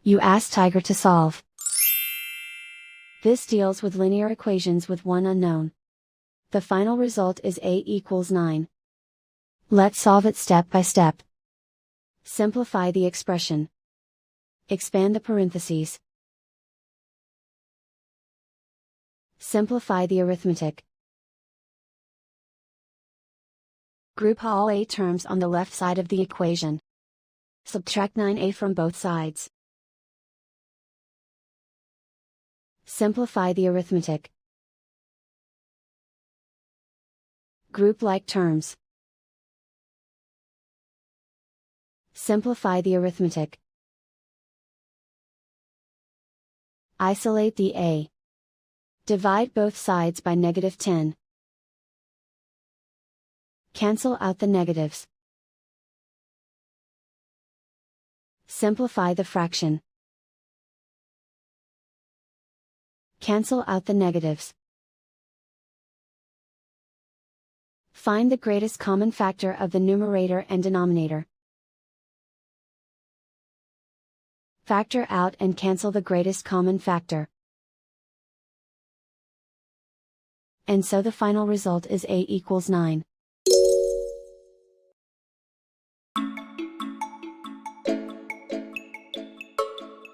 You ask Tiger to solve. This deals with linear equations with one unknown. The final result is a equals 9. Let's solve it step by step. Simplify the expression. Expand the parentheses. Simplify the arithmetic. Group all a terms on the left side of the equation. Subtract 9a from both sides. Simplify the arithmetic. Group like terms. Simplify the arithmetic. Isolate the a. Divide both sides by -10. Cancel out the negatives. Simplify the fraction. Cancel out the negatives. Find the greatest common factor of the numerator and denominator. Factor out and cancel the greatest common factor. And so the final result is a equals 9.